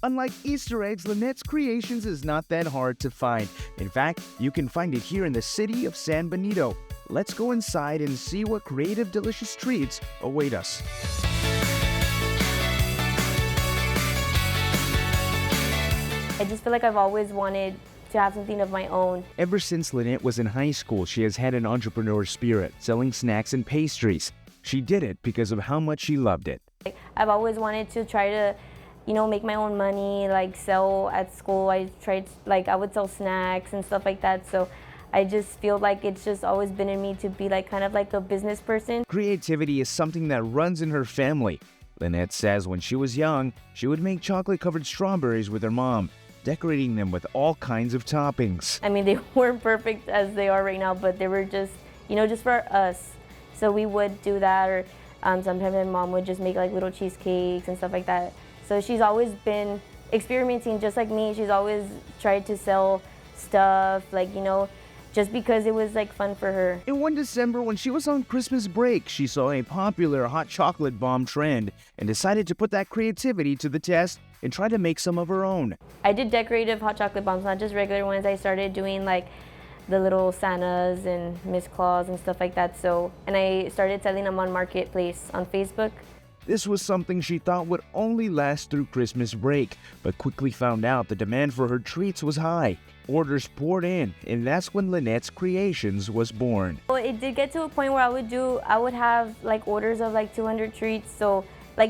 Unlike Easter eggs, Lynette's Creations is not that hard to find. In fact, you can find it here in the city of San Benito. Let's go inside and see what creative, delicious treats await us. I just feel like I've always wanted to have something of my own. Ever since Lynette was in high school, she has had an entrepreneur spirit, selling snacks and pastries. She did it because of how much she loved it. I've always wanted to try to, make my own money, like sell at school. I would sell snacks and stuff like that. So I just feel like it's just always been in me to be kind of like a business person. Creativity is something that runs in her family. Lynette says when she was young, she would make chocolate-covered strawberries with her mom, decorating them with all kinds of toppings. I mean, they weren't perfect as they are right now, but they were just, just for us. So we would do that, or sometimes my mom would just make little cheesecakes and stuff like that. So she's always been experimenting just like me. She's always tried to sell stuff, just because it was fun for her. In one December, when she was on Christmas break, she saw a popular hot chocolate bomb trend and decided to put that creativity to the test and try to make some of her own. I did decorative hot chocolate bombs, not just regular ones. I started doing the little Santas and Miss Claus and stuff like that. And I started selling them on Marketplace on Facebook. This was something she thought would only last through Christmas break, but quickly found out the demand for her treats was high. Orders poured in, and that's when Lynette's Creations was born. Well, it did get to a point where I would have orders of 200 treats, so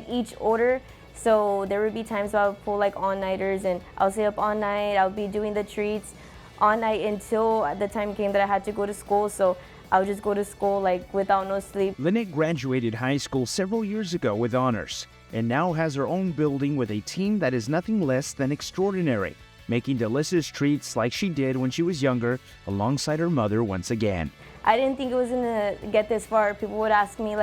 each order. So there would be times where I would pull all-nighters, and I'll stay up all night. I'll be doing the treats all night until the time came that I had to go to school. So I would just go to school without no sleep. Lynette graduated high school several years ago with honors, and now has her own building with a team that is nothing less than extraordinary, making delicious treats like she did when she was younger, alongside her mother once again. I didn't think it was gonna get this far. People would ask me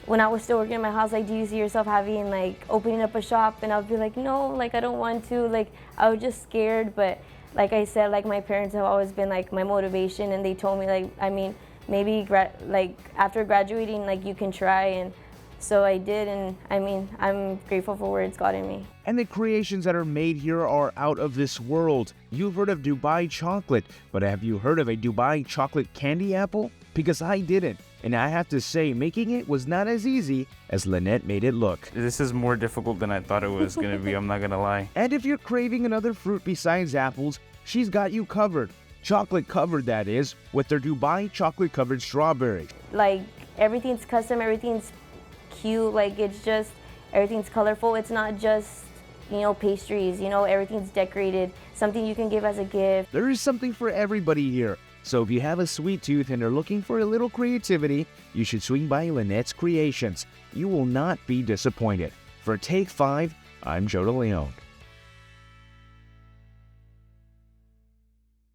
when I was still working in my house, do you see yourself having opening up a shop? And I would be no, I don't want to. I was just scared, but like I said, my parents have always been my motivation, and they told me maybe after graduating you can try, and so I did, and I'm grateful for where it's gotten me. And the creations that are made here are out of this world. You've heard of Dubai chocolate, but have you heard of a Dubai chocolate candy apple? Because I didn't, and I have to say, making it was not as easy as Lynette made it look. This is more difficult than I thought it was going to be, I'm not going to lie. And if you're craving another fruit besides apples, she's got you covered. Chocolate covered, that is, with their Dubai chocolate covered strawberry. Everything's custom, everything's cute, it's just, everything's colorful. It's not just, pastries, everything's decorated, something you can give as a gift. There is something for everybody here. So if you have a sweet tooth and are looking for a little creativity, you should swing by Lynette's Creations. You will not be disappointed. For Take 5, I'm Joe DeLeon.